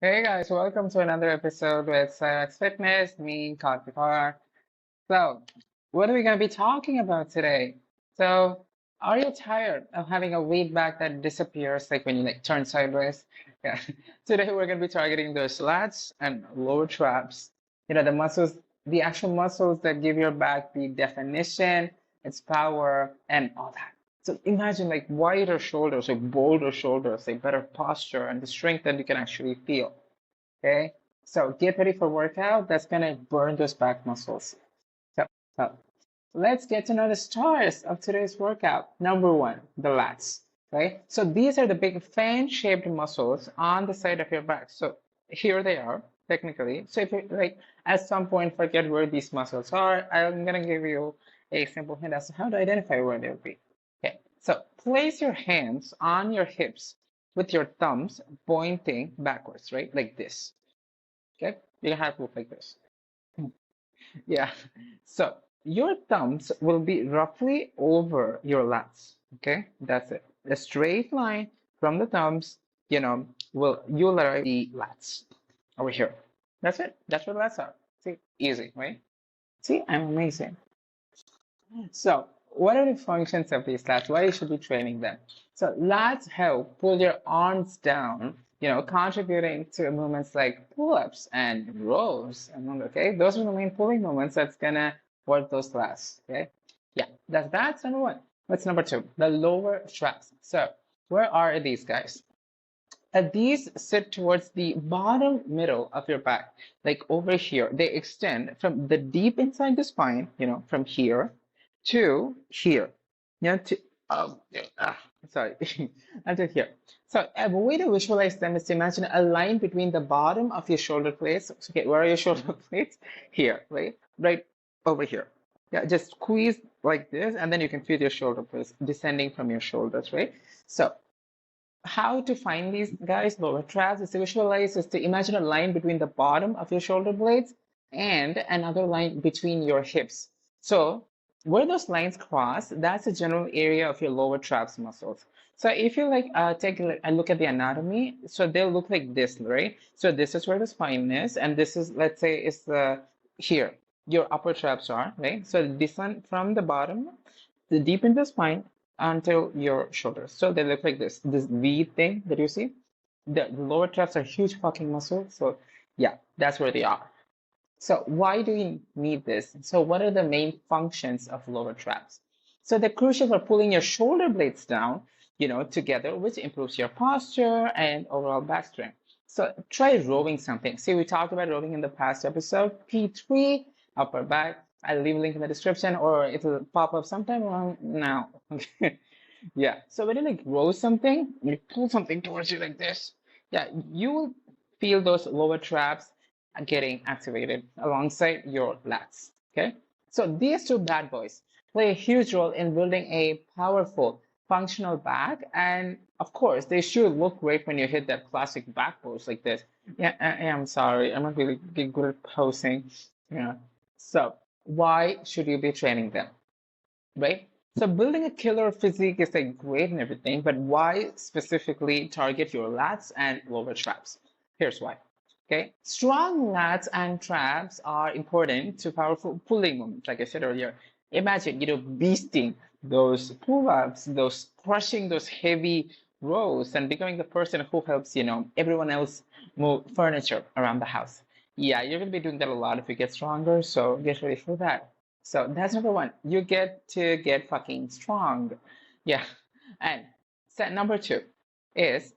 Hey guys, welcome to another episode with Cyrex Fitness, me, Karthikar. So, what are we going to be talking about today? So, are you tired of having a weight back that disappears like when you turn sideways? Yeah. Today we're going to be targeting those lats and lower traps. The muscles, the actual muscles that give your back the definition, its power, and all that. So imagine like wider shoulders, like bolder shoulders, like better posture, and the strength that you can actually feel. Okay, so get ready for workout that's gonna burn those back muscles. So let's get to know the stars of today's workout. Number one, the lats. Okay, so these are the big fan-shaped muscles on the side of your back. So here they are, technically. So if you like at some point forget where these muscles are, I'm gonna give you a simple hint as to how to identify where they'll be. Okay, so place your hands on your hips with your thumbs pointing backwards, right? Like this. Okay, you have to look like this. Yeah. So your thumbs will be roughly over your lats. Okay, that's it. A straight line from the thumbs, will you'll arrive at the lats over here. That's it. That's where the lats are. See, easy, right? See, I'm amazing. So, what are the functions of these lats? Why you should be training them? So, lats help pull your arms down, contributing to movements like pull-ups and rows. Okay, those are the main pulling movements that's gonna work those lats. Okay, yeah, that's number one. What's number two? The lower traps. So, where are these guys? These sit towards the bottom middle of your back, like over here. They extend from the deep inside the spine, from here to here. To yeah, sorry, until here. So a way to visualize them is to imagine a line between the bottom of your shoulder blades. Okay, where are your shoulder blades? Here, right? Right over here. Yeah, just squeeze like this, and then you can feel your shoulder blades descending from your shoulders, right? So how to find these guys, lower traps, is to visualize, is to imagine a line between the bottom of your shoulder blades and another line between your hips. So where those lines cross, that's the general area of your lower traps muscles. So if you take a look at the anatomy, so they'll look like this, right? So this is where the spine is, and this is, let's say, is the here your upper traps are, right? So descend from the bottom, the deep in the spine, until your shoulders. So they look like this V thing that you see. The lower traps are huge fucking muscles. So yeah, that's where they are. So why do you need this? So what are the main functions of lower traps? So they're crucial for pulling your shoulder blades down, together, which improves your posture and overall back strength. So try rowing something. See, we talked about rowing in the past episode. P3, upper back. I'll leave a link in the description or it'll pop up sometime around now. Yeah. So when you row something, you pull something towards you like this. Yeah, you will feel those lower traps getting activated alongside your lats. Okay. So these two bad boys play a huge role in building a powerful, functional back, and of course, they should look great when you hit that classic back pose like this. Yeah, I'm sorry, I'm not really good at posing. Yeah. So why should you be training them? Right? So building a killer physique is like great and everything, but why specifically target your lats and lower traps? Here's why. Okay, strong lats and traps are important to powerful pulling movements. Like I said earlier, imagine beasting those pull-ups, those crushing those heavy rows, and becoming the person who helps everyone else move furniture around the house. Yeah, you're gonna be doing that a lot if you get stronger, so get ready for that. So that's number one. You get to get fucking strong. Yeah. And set number two is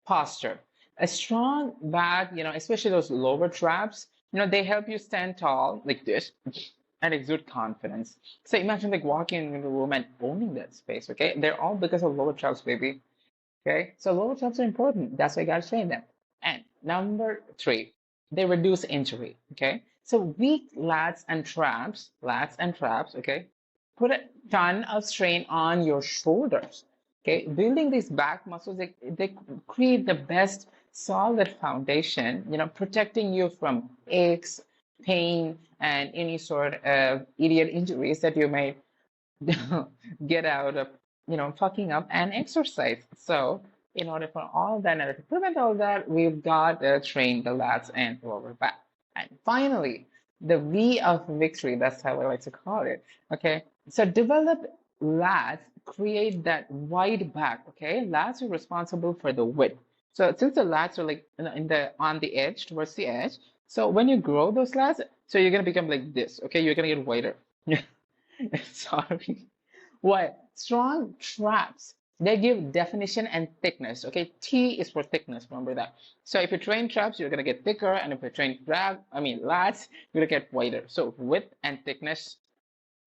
posture. A strong back, especially those lower traps, they help you stand tall like this and exude confidence. So imagine walking into the room and owning that space, okay? They're all because of lower traps, baby. Okay? So lower traps are important. That's why you gotta train them. And number three, they reduce injury. Okay? So weak lats and traps, okay, put a ton of strain on your shoulders. Okay, building these back muscles, they create the best solid foundation, protecting you from aches, pain, and any sort of idiot injuries that you may get out of, fucking up and exercise. So in order for all that and to prevent all that, we've got to train the lats and lower back. And finally, the V of victory, that's how I like to call it. Okay, so develop lats, create that wide back. Okay, lats are responsible for the width. So since the lats are like in the on the edge towards the edge, so when you grow those lats, so you're gonna become like this. Okay, you're gonna get wider. Sorry. What? Strong traps. They give definition and thickness. Okay, T is for thickness. Remember that. So if you train traps, you're gonna get thicker, and if you train lats, you're gonna get wider. So width and thickness,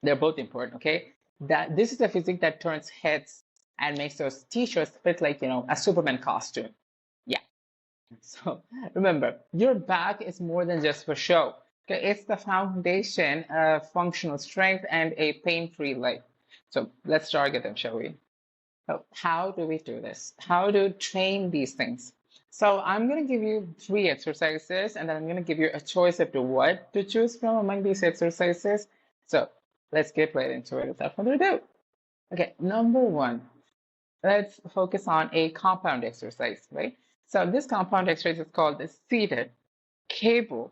they're both important. Okay, that this is the physique that turns heads and makes those t-shirts fit like a Superman costume. Yeah. So remember, your back is more than just for show. Okay, it's the foundation of functional strength and a pain-free life. So let's target them, shall we? So how do we do this? How to train these things? So I'm going to give you 3 exercises, and then I'm going to give you a choice of what to choose from among these exercises. So let's get right into it without further ado. Okay, number 1, let's focus on a compound exercise, right? So this compound exercise is called the seated cable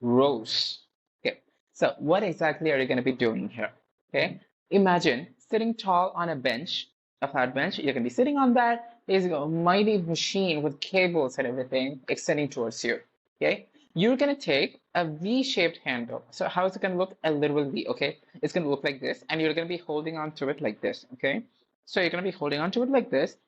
rows. Okay, so what exactly are you going to be doing here? Okay, imagine sitting tall on a bench, a flat bench. You're going to be sitting on that, basically a mighty machine with cables and everything extending towards you. Okay, you're going to take a V-shaped handle. So how is it going to look? A literal V. Okay, it's going to look like this, and you're going to be holding on to it like this. Okay, so you're going to be holding on to it like this.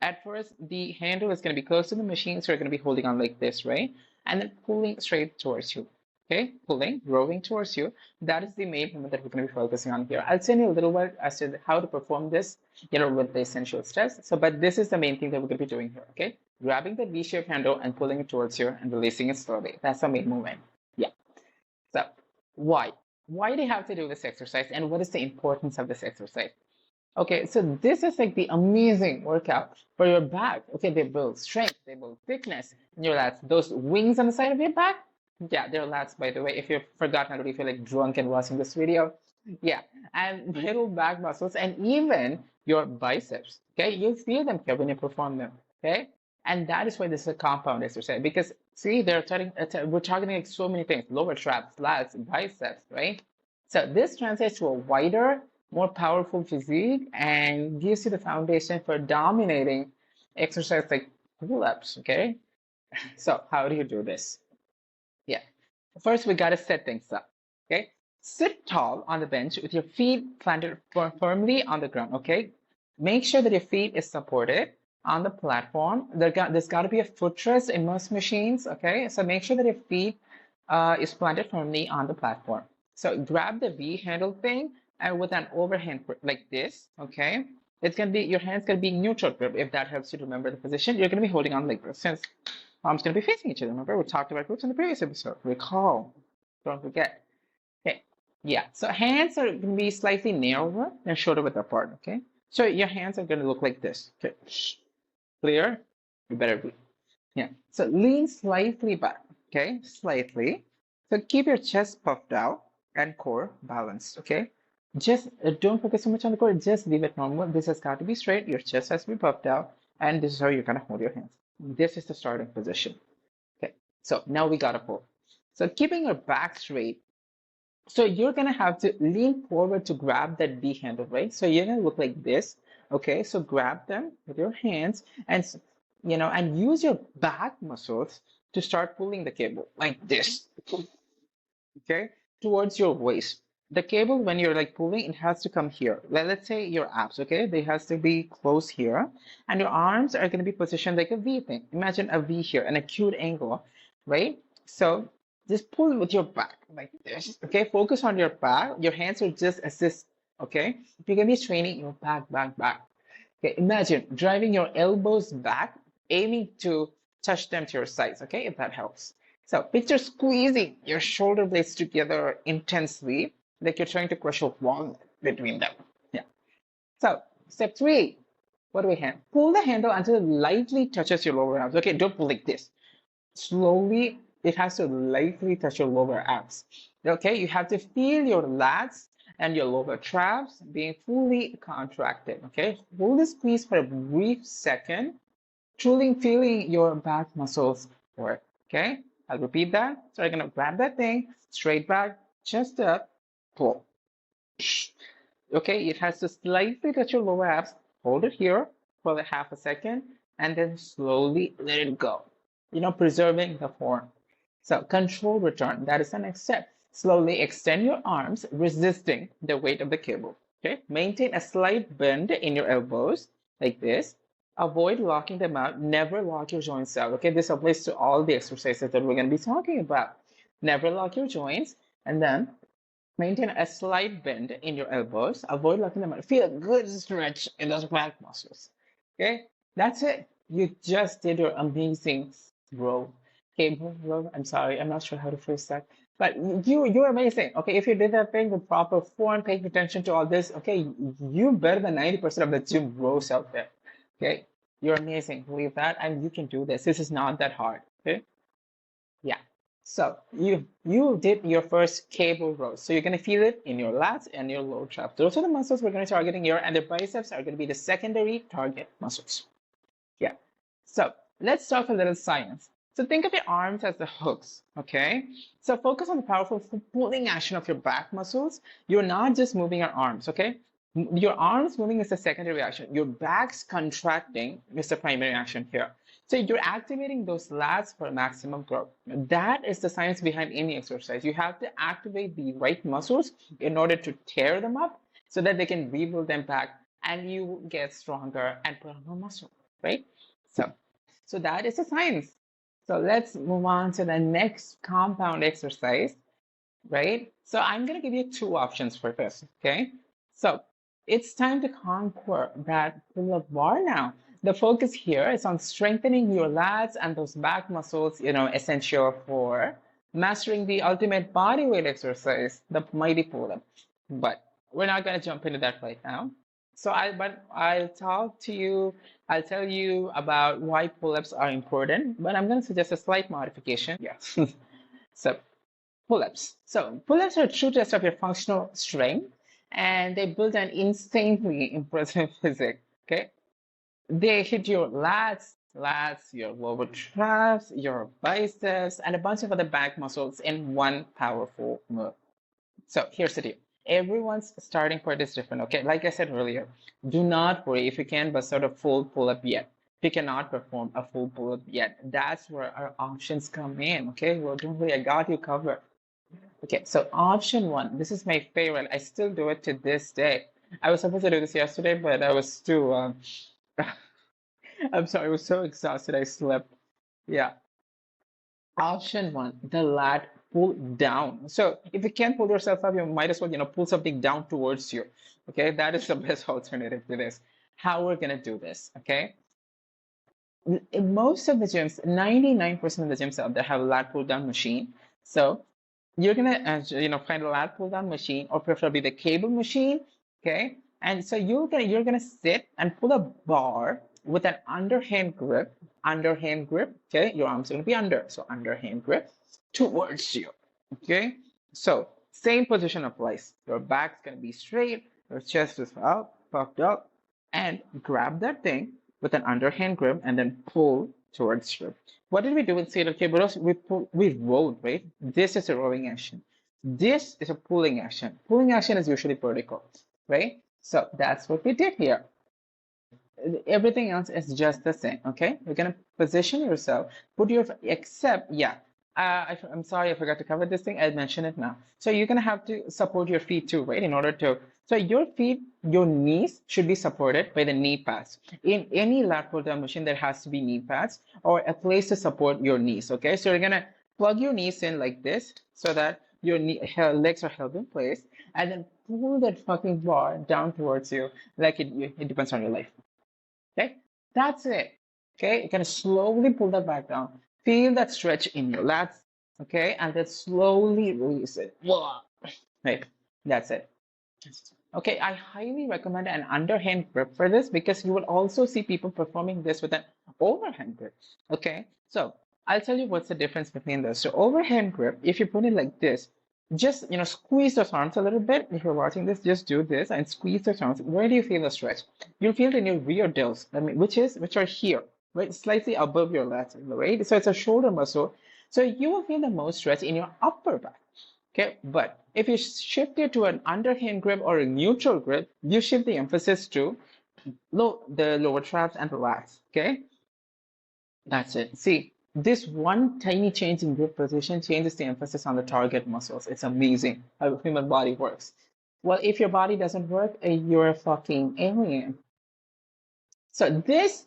At first, the handle is going to be close to the machine, so you're going to be holding on like this, right? And then pulling straight towards you. Okay, pulling, rowing towards you. That is the main movement that we're going to be focusing on here. I'll send you a little bit as to how to perform this, with the essential steps. So, but this is the main thing that we're going to be doing here. Okay, grabbing the V-shaped handle and pulling it towards you and releasing it slowly. That's the main movement. Yeah. So, why? Why do you have to do this exercise, and what is the importance of this exercise? Okay, so this is like the amazing workout for your back. Okay, they build strength, they build thickness in your lats. Those wings on the side of your back, yeah, they're lats, by the way. If you've forgotten already, if you're like drunk and watching this video, yeah, and middle back muscles, and even your biceps. Okay, you'll feel them here when you perform them. Okay, and that is why this is a compound exercise, because see, we're targeting like so many things: lower traps, lats, biceps, right? So this translates to a wider, more powerful physique and gives you the foundation for dominating exercise like pull-ups. Okay, so how do you do this? Yeah, first we got to set things up. Okay, sit tall on the bench with your feet planted firmly on the ground. Okay, make sure that your feet is supported on the platform. There's got to be a footrest in most machines. Okay, so make sure that your feet is planted firmly on the platform. So grab the V handle thing and with an overhand grip like this. Okay, it's gonna be your hands gonna be neutral grip. If that helps you to remember the position, you're gonna be holding on like this since palms gonna be facing each other. Remember we talked about grips in the previous episode. Recall, don't forget. Okay, yeah. So hands are gonna be slightly narrower than shoulder width apart. Okay, so your hands are gonna look like this. Okay, clear? You better be. Yeah. So lean slightly back. Okay, slightly. So keep your chest puffed out and core balanced. Okay. Just don't focus so much on the core. Just leave it normal. This has got to be straight. Your chest has to be puffed out, and this is how you're gonna hold your hands. This is the starting position. Okay. So now we gotta pull. So keeping your back straight. So you're gonna have to lean forward to grab that V handle, right? So you're gonna look like this. Okay. So grab them with your hands and and use your back muscles to start pulling the cable like this. Okay, towards your waist. The cable, when you're like pulling, it has to come here. Let's say your abs, okay? They has to be close here, and your arms are going to be positioned like a V thing. Imagine a V here, an acute angle, right? So just pull with your back like this. Okay, focus on your back. Your hands will just assist. Okay, you're gonna be training your back, back, back. Okay, imagine driving your elbows back, aiming to touch them to your sides. Okay, if that helps. So picture squeezing your shoulder blades together intensely, like you're trying to crush a walnut between them. Yeah. So step 3, what do we have? Pull the handle until it lightly touches your lower abs. Okay, don't pull like this. Slowly, it has to lightly touch your lower abs. Okay, you have to feel your lats and your lower traps being fully contracted. Okay, hold the squeeze for a brief second truly feeling your back muscles work. Okay, I'll repeat that. So you're gonna grab that thing, straight back, chest up, pull. Okay, it has to slightly touch your lower abs. Hold it here for a half a second and then slowly let it go. Preserving the form. So control return, that is the next step. Slowly extend your arms, resisting the weight of the cable. Okay, maintain a slight bend in your elbows like this. Avoid locking them out. Never lock your joints out. Okay, this applies to all the exercises that we're going to be talking about. Never lock your joints, and then maintain a slight bend in your elbows. Avoid locking them out. Feel a good stretch in those back muscles. Okay, that's it. You just did your amazing row. Cable row. I'm sorry, I'm not sure how to phrase that. But you're amazing. Okay, if you did that thing with proper form, paying attention to all this, okay, you better than 90% of the gym rows out there. Okay, you're amazing. Believe that, and you can do this. This is not that hard. Okay. Yeah. So you did your first cable row. So you're going to feel it in your lats and your lower traps. Those are the muscles we're going to be targeting here, and the biceps are going to be the secondary target muscles. Yeah. So let's talk a little science. So think of your arms as the hooks, okay? So focus on the powerful pulling action of your back muscles. You're not just moving your arms, okay? Your arms moving is the secondary action. Your back's contracting is the primary action here. So you're activating those lats for maximum growth. That is the science behind any exercise. You have to activate the right muscles in order to tear them up so that they can rebuild them back and you get stronger and put on more muscle, right? So that is the science. So let's move on to the next compound exercise, right? So I'm going to give you two options for this, okay? So it's time to conquer that pull-up bar now. The focus here is on strengthening your lats and those back muscles, essential for mastering the ultimate body weight exercise, the mighty pull-up. But we're not going to jump into that right now. I'll tell you about why pull-ups are important, but I'm going to suggest a slight modification. Yes. So pull-ups. So pull-ups are a true test of your functional strength, and they build an insanely impressive physique. Okay, they hit your lats, your lower traps, your biceps, and a bunch of other back muscles in one powerful move. So here's the deal. Everyone's starting point is different. Okay, like I said earlier, do not worry if you can't bust out a full pull-up yet. If you cannot perform a full pull-up yet, that's where our options come in. Okay, well, don't worry, I got you covered. Okay, so option one, this is my favorite. I still do it to this day. I was supposed to do this yesterday, but I was too, I'm sorry, I was so exhausted, I slept. Yeah. Option one, the lat pull down. So if you can't pull yourself up, you might as well, pull something down towards you. Okay, that is the best alternative to this. How we're gonna do this, okay? In most of the gyms, 99% of the gyms out there have a lat pull down machine. So you're gonna, find a lat pull down machine, or preferably the cable machine, okay? And so you're gonna sit and pull a bar with an underhand grip, okay? Your arms are gonna be under, so underhand grip towards you, okay? So same position applies. Your back's gonna be straight, your chest is up, puffed up, and grab that thing with an underhand grip and then pull towards you. What did we do in seated cable rows? We rolled, right? This is a rowing action. This is a pulling action. Pulling action is usually vertical, right? So that's what we did here. Everything else is just the same, okay? You're gonna position yourself, except, yeah, I'm sorry, I forgot to cover this thing. I'll mention it now. So you're gonna have to support your feet too, right? So your knees should be supported by the knee pads. In any lat pull down machine, there has to be knee pads or a place to support your knees, okay? So you're gonna plug your knees in like this so that your legs are held in place, and then pull that fucking bar down towards you like it depends on your life. Okay, that's it. Okay, you're gonna slowly pull that back down. Feel that stretch in your lats. Okay, and then slowly release it. Right, that's it. Okay, I highly recommend an underhand grip for this because you will also see people performing this with an overhand grip. Okay, so I'll tell you what's the difference between those. So overhand grip, if you put it like this, just squeeze those arms a little bit. If you're watching this, just do this and squeeze those arms. Where do you feel the stretch? You'll feel it in your rear delts, which are here, right? Slightly above your lats, right? So it's a shoulder muscle. So you will feel the most stretch in your upper back. Okay, but if you shift it to an underhand grip or a neutral grip, you shift the emphasis to the lower traps and the lats. Okay, that's it. See, this one tiny change in grip position changes the emphasis on the target muscles. It's amazing how the human body works. Well, if your body doesn't work, you're a fucking alien. So this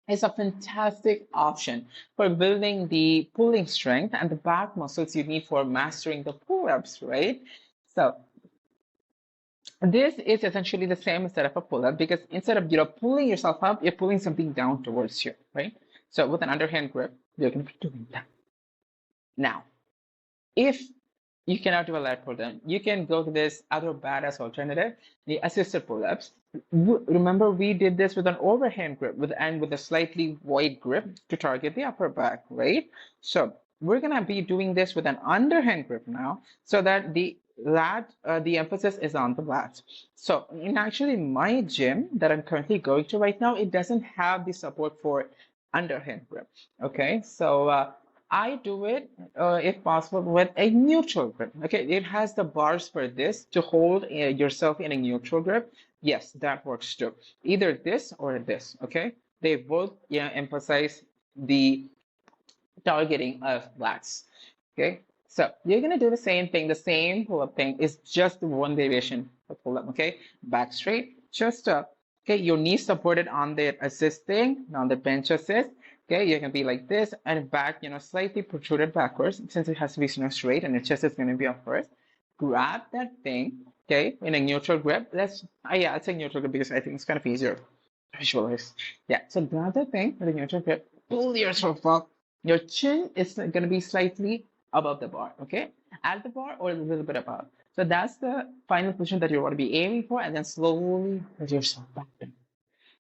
is a fantastic option for building the pulling strength and the back muscles you need for mastering the pull-ups, right? So this is essentially the same instead of a pull-up because instead of pulling yourself up, you're pulling something down towards you, right? So with an underhand grip, you're going to be doing that. Now, if you cannot do a lat pull down, you can go to this other badass alternative, the assisted pull-ups. Remember, we did this with an overhand grip with a slightly wide grip to target the upper back, right? So we're gonna be doing this with an underhand grip now, so that the emphasis is on the lats. So in actually my gym that I'm currently going to right now, it doesn't have the support for underhand grip. Okay, so I do it, if possible, with a neutral grip. Okay, it has the bars for this to hold yourself in a neutral grip. Yes, that works too. Either this or this. Okay, they both emphasize the targeting of lats. Okay, so you're gonna do the same thing. The same pull-up thing is just one variation of pull-up. Okay, back straight, chest up. Okay, your knees supported on the assisting, on the bench assist. Okay, you're gonna be like this and back, slightly protruded backwards since it has to be straight and your chest is gonna be up first. Grab that thing, okay, in a neutral grip. Yeah, I'd say neutral grip because I think it's kind of easier to visualize. Yeah, so grab that thing with a neutral grip, pull yourself up. Your chin is gonna be slightly above the bar, okay? At the bar or a little bit above. So that's the final position that you want to be aiming for, and then slowly put yourself back down.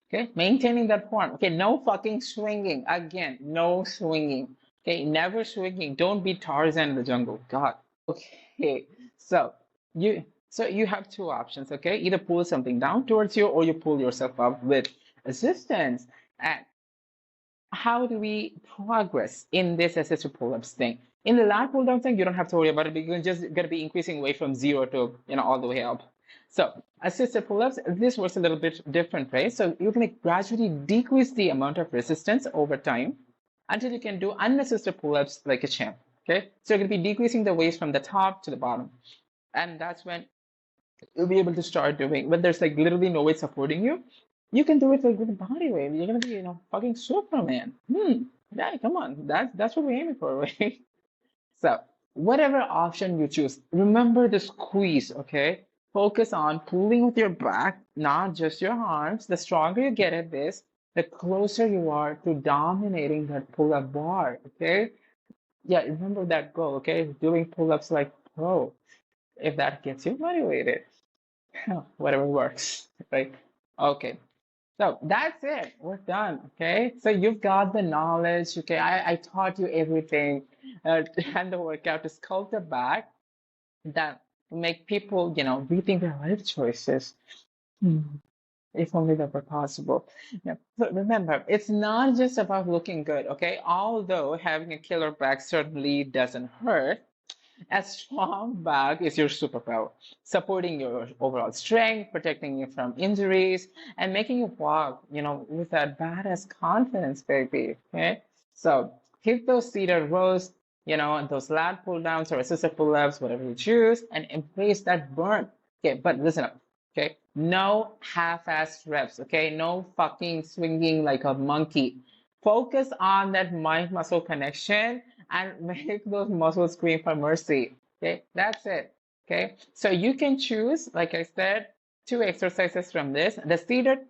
Okay, maintaining that form. Okay, no fucking swinging. Again, no swinging. Okay, never swinging. Don't be Tarzan in the jungle. God. Okay, so you have two options. Okay, either pull something down towards you or you pull yourself up with assistance. And how do we progress in this assisted pull-ups thing? In the lat pull-down thing, you don't have to worry about it because you're just gonna be increasing weight from zero to all the way up. So assisted pull-ups, this works a little bit different, right? So you're gonna gradually decrease the amount of resistance over time until you can do unassisted pull-ups like a champ. Okay, so you're gonna be decreasing the weight from the top to the bottom, and that's when you'll be able to start doing when there's like literally no weight supporting you. You can do it like with a body weight. You're gonna be, fucking Superman. Yeah, come on. That's what we're aiming for, right? So whatever option you choose, remember the squeeze, okay? Focus on pulling with your back, not just your arms. The stronger you get at this, the closer you are to dominating that pull-up bar, okay? Yeah, remember that goal, okay? Doing pull-ups like pro. If that gets you motivated, whatever works, right? Okay. So that's it. We're done. Okay. So you've got the knowledge. Okay. I taught you everything and the workout to sculpt the back that make people, rethink their life choices. Hmm. If only that were possible. Yeah. So remember, it's not just about looking good. Okay. Although having a killer back certainly doesn't hurt, a strong back is your superpower, supporting your overall strength, protecting you from injuries, and making you walk, with that badass confidence, baby. Okay? So hit those seated rows, those lat pull downs or assisted pull ups, whatever you choose, and embrace that burn. Okay, but listen up. Okay, no half-assed reps. Okay, no fucking swinging like a monkey. Focus on that mind muscle connection and make those muscles scream for mercy. Okay, that's it. Okay, so you can choose, like I said, two exercises from this. The seated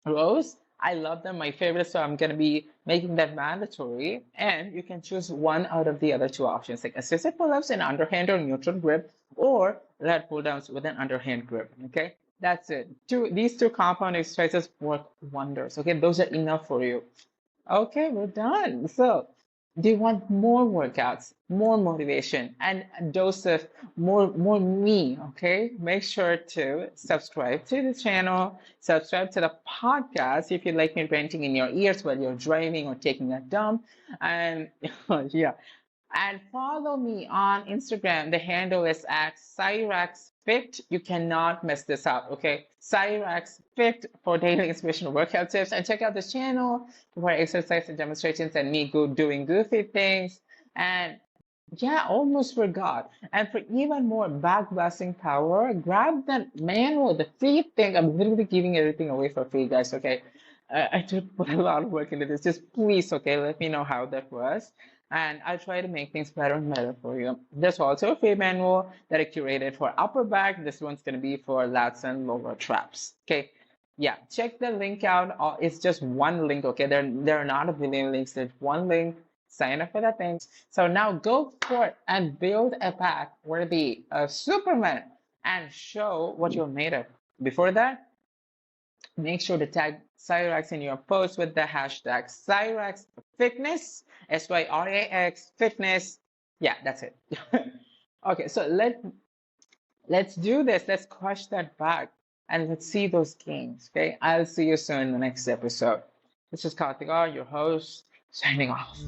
rows, I love them, my favorite, so I'm going to be making that mandatory. And you can choose one out of the other two options, like assisted pull-ups in underhand or neutral grip, or lat pull-downs with an underhand grip. Okay, that's it. These two compound exercises work wonders. Okay, those are enough for you. Okay, we're done. So Do you want more workouts, more motivation, and a dose of more me? Okay, make sure to subscribe to the channel, subscribe to the podcast if you like me ranting in your ears while you're driving or taking a dump, and yeah, and follow me on Instagram. The handle is at CyraxFit. You cannot mess this up, okay? CyraxFit for daily inspirational workout tips. And check out this channel for exercise and demonstrations and me doing goofy things. And yeah, almost forgot. And for even more back blasting power, grab that manual, the free thing. I'm literally giving everything away for free, guys, okay? I did put a lot of work into this. Just please, okay, let me know how that was. And I'll try to make things better and better for you. There's also a free manual that I curated for upper back. This one's going to be for lats and lower traps. Okay. Yeah, check the link out. It's just one link, okay? There are not a billion links. There's one link. Sign up for that thing. So now go forth and build a pack worthy of Superman and show what you're made of. Before that, make sure to tag Cyrax in your post with the hashtag Cyrax Fitness, SYRAX Fitness. Yeah, that's it. Okay, so let's do this. Let's crush that back and let's see those gains. Okay, I'll see you soon in the next episode. This is Karthika, your host, signing off.